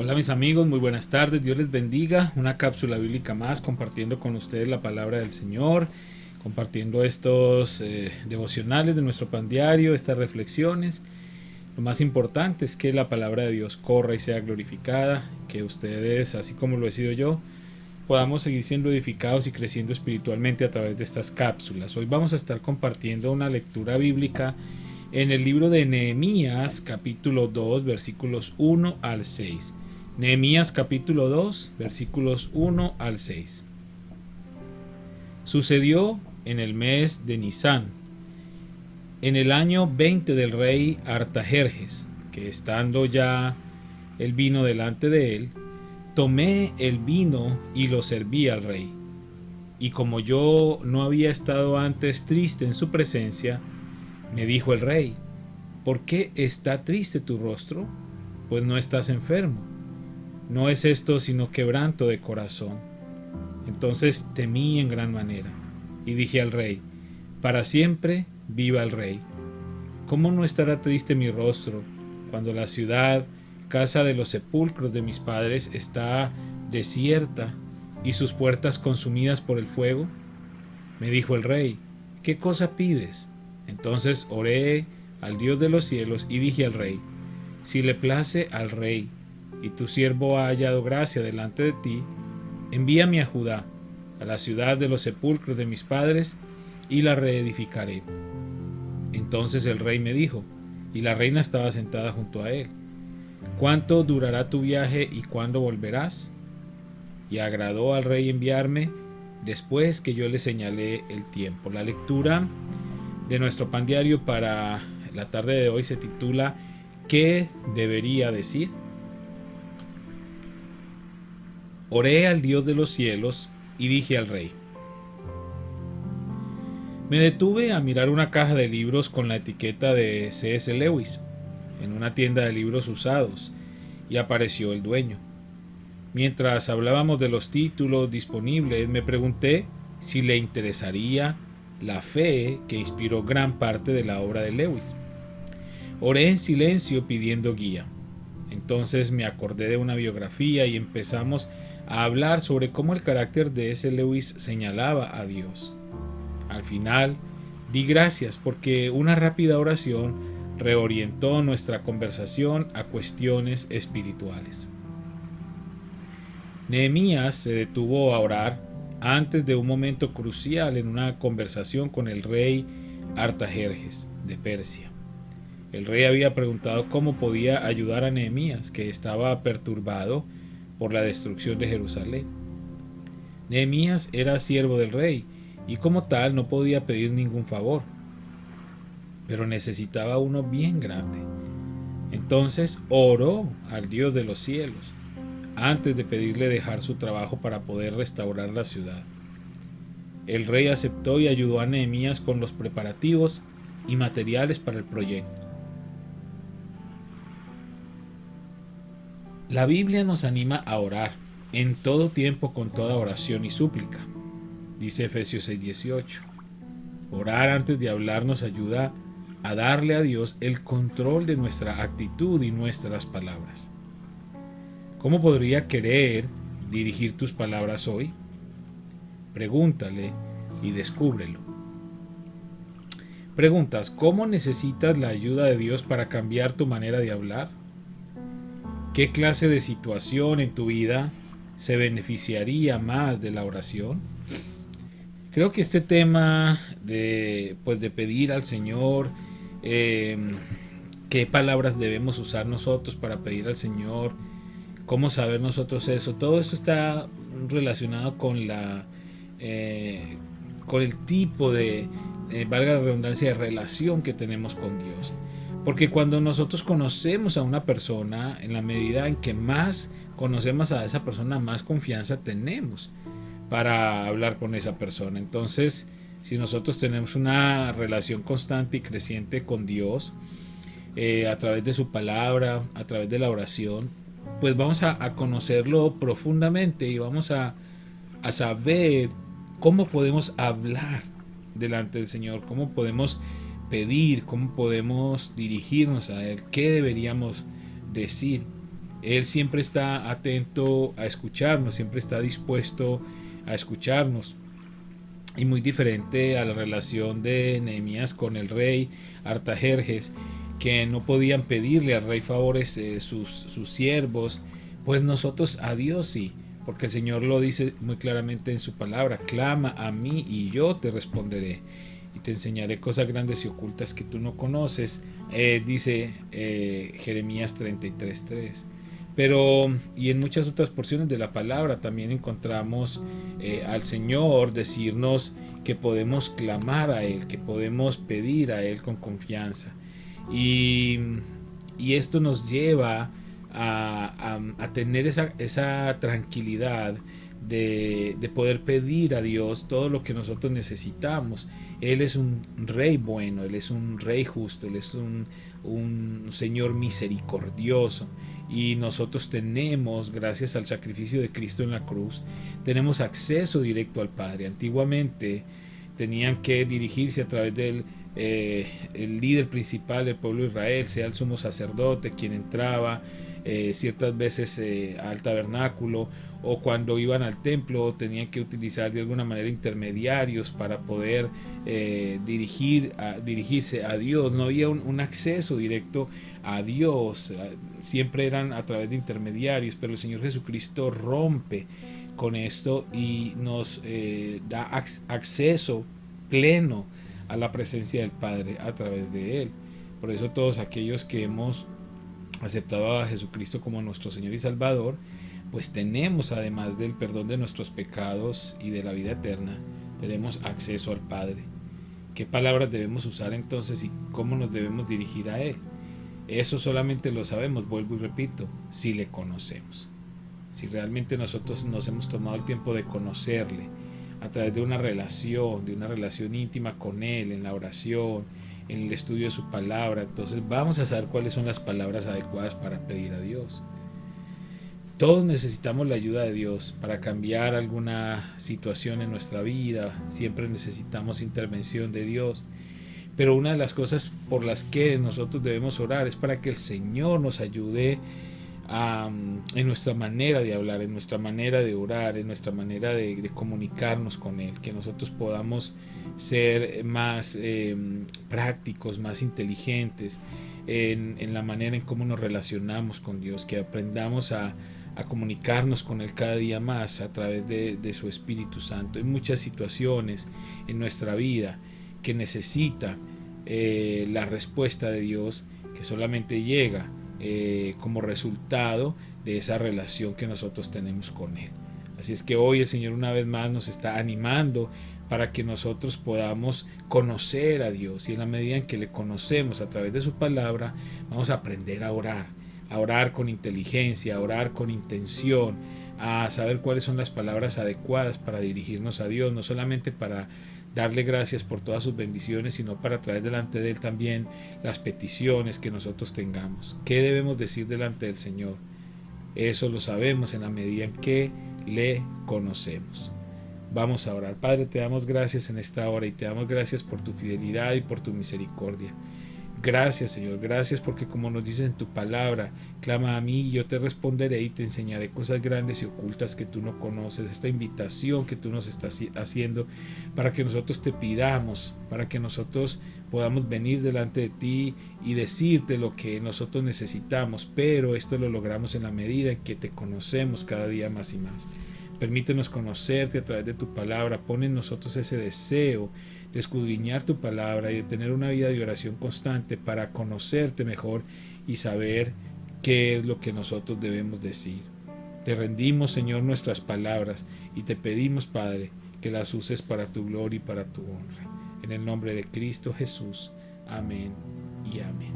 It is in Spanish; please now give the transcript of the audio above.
Hola mis amigos, muy buenas tardes, Dios les bendiga. Una cápsula bíblica más compartiendo con ustedes la palabra del Señor, compartiendo estos devocionales de nuestro pan diario, estas reflexiones. Lo más importante es que la palabra de Dios corra y sea glorificada, que ustedes, así como lo he sido yo, podamos seguir siendo edificados y creciendo espiritualmente a través de estas cápsulas. Hoy vamos a estar compartiendo una lectura bíblica en el libro de Nehemías capítulo 2 versículos 1 al 6. Nehemías capítulo 2 versículos 1 al 6. Sucedió en el mes de Nisán, en el año 20 del rey Artajerjes, que estando ya el vino delante de él, tomé el vino y lo serví al rey. Y como yo no había estado antes triste en su presencia, me dijo el rey: ¿por qué está triste tu rostro? Pues no estás enfermo. No es esto sino quebranto de corazón. Entonces temí en gran manera, y dije al rey: para siempre viva el rey. ¿Cómo no estará triste mi rostro cuando la ciudad, casa de los sepulcros de mis padres, está desierta y sus puertas consumidas por el fuego? Me dijo el rey: ¿qué cosa pides? Entonces oré al Dios de los cielos y dije al rey: si le place al rey y tu siervo ha hallado gracia delante de ti, envíame a Judá, a la ciudad de los sepulcros de mis padres, y la reedificaré. Entonces el rey me dijo, y la reina estaba sentada junto a él: ¿cuánto durará tu viaje y cuándo volverás? Y agradó al rey enviarme después que yo le señalé el tiempo. La lectura de nuestro pan diario para la tarde de hoy se titula ¿qué debería decir? Oré al Dios de los cielos y dije al rey. Me detuve a mirar una caja de libros con la etiqueta de C.S. Lewis en una tienda de libros usados y apareció el dueño. Mientras hablábamos de los títulos disponibles, me pregunté si le interesaría la fe que inspiró gran parte de la obra de Lewis. Oré en silencio pidiendo guía. Entonces me acordé de una biografía y empezamos a hablar sobre cómo el carácter de ese Lewis señalaba a Dios. Al final, di gracias porque una rápida oración reorientó nuestra conversación a cuestiones espirituales. Nehemías se detuvo a orar antes de un momento crucial en una conversación con el rey Artajerjes de Persia. El rey había preguntado cómo podía ayudar a Nehemías, que estaba perturbado por la destrucción de Jerusalén. Nehemías era siervo del rey y como tal no podía pedir ningún favor, pero necesitaba uno bien grande. Entonces oró al Dios de los cielos antes de pedirle dejar su trabajo para poder restaurar la ciudad. El rey aceptó y ayudó a Nehemías con los preparativos y materiales para el proyecto. La Biblia nos anima a orar en todo tiempo con toda oración y súplica. Dice Efesios 6:18. Orar antes de hablar nos ayuda a darle a Dios el control de nuestra actitud y nuestras palabras. ¿Cómo podría querer dirigir tus palabras hoy? Pregúntale y descúbrelo. Preguntas: ¿cómo necesitas la ayuda de Dios para cambiar tu manera de hablar? ¿Qué clase de situación en tu vida se beneficiaría más de la oración? Creo que este tema de pedir al Señor qué palabras debemos usar nosotros para pedir al Señor, cómo saber nosotros eso, todo eso está relacionado con el tipo de, valga la redundancia, de relación que tenemos con Dios. Porque cuando nosotros conocemos a una persona, en la medida en que más conocemos a esa persona, más confianza tenemos para hablar con esa persona. Entonces, si nosotros tenemos una relación constante y creciente con Dios, a través de su palabra, a través de la oración, pues vamos a conocerlo profundamente y vamos a saber cómo podemos hablar delante del Señor, cómo podemos pedir, cómo podemos dirigirnos a Él, qué deberíamos decir. Él siempre está atento a escucharnos, siempre está dispuesto a escucharnos. Y muy diferente a la relación de Nehemías con el rey Artajerjes, que no podían pedirle al rey favores sus siervos, pues nosotros a Dios sí, porque el Señor lo dice muy claramente en su palabra: clama a mí y yo te responderé y te enseñaré cosas grandes y ocultas que tú no conoces, dice Jeremías 33:3. Pero, y en muchas otras porciones de la palabra también encontramos al Señor decirnos que podemos clamar a Él, que podemos pedir a Él con confianza. Y, y esto nos lleva a tener esa tranquilidad de poder pedir a Dios todo lo que nosotros necesitamos. Él es un rey bueno, Él es un rey justo, Él es un Señor misericordioso. Y nosotros tenemos, gracias al sacrificio de Cristo en la cruz, tenemos acceso directo al Padre. Antiguamente tenían que dirigirse a través del el líder principal del pueblo de Israel, sea el sumo sacerdote quien entraba ciertas veces al tabernáculo, o cuando iban al templo tenían que utilizar de alguna manera intermediarios para poder dirigirse a Dios. No había un acceso directo a Dios, siempre eran a través de intermediarios, pero el Señor Jesucristo rompe con esto y nos da acceso pleno a la presencia del Padre a través de Él. Por eso todos aquellos que hemos aceptado a Jesucristo como nuestro Señor y Salvador, pues tenemos, además del perdón de nuestros pecados y de la vida eterna, tenemos acceso al Padre. ¿Qué palabras debemos usar entonces y cómo nos debemos dirigir a Él? Eso solamente lo sabemos, vuelvo y repito, si le conocemos. Si realmente nosotros nos hemos tomado el tiempo de conocerle a través de una relación íntima con Él, en la oración, en el estudio de su palabra, entonces vamos a saber cuáles son las palabras adecuadas para pedir a Dios. Todos necesitamos la ayuda de Dios para cambiar alguna situación en nuestra vida, siempre necesitamos intervención de Dios. Pero una de las cosas por las que nosotros debemos orar es para que el Señor nos ayude en nuestra manera de hablar, en nuestra manera de orar, en nuestra manera de comunicarnos con Él, que nosotros podamos ser más prácticos, más inteligentes en la manera en cómo nos relacionamos con Dios, que aprendamos a comunicarnos con Él cada día más a través de su Espíritu Santo. Hay muchas situaciones en nuestra vida que necesita la respuesta de Dios, que solamente llega como resultado de esa relación que nosotros tenemos con Él. Así es que hoy el Señor una vez más nos está animando para que nosotros podamos conocer a Dios, y en la medida en que le conocemos a través de su palabra, vamos a aprender a orar con inteligencia, a orar con intención, a saber cuáles son las palabras adecuadas para dirigirnos a Dios, no solamente para darle gracias por todas sus bendiciones, sino para traer delante de Él también las peticiones que nosotros tengamos. ¿Qué debemos decir delante del Señor? Eso lo sabemos en la medida en que le conocemos. Vamos a orar. Padre, te damos gracias en esta hora y te damos gracias por tu fidelidad y por tu misericordia. Gracias, Señor, gracias porque como nos dices en tu palabra, clama a mí y yo te responderé y te enseñaré cosas grandes y ocultas que tú no conoces. Esta invitación que tú nos estás haciendo para que nosotros te pidamos, para que nosotros podamos venir delante de ti y decirte lo que nosotros necesitamos, pero esto lo logramos en la medida en que te conocemos cada día más y más. Permítenos conocerte a través de tu palabra, pon en nosotros ese deseo de escudriñar tu palabra y de tener una vida de oración constante para conocerte mejor y saber qué es lo que nosotros debemos decir. Te rendimos, Señor, nuestras palabras y te pedimos, Padre, que las uses para tu gloria y para tu honra. En el nombre de Cristo Jesús. Amén y amén.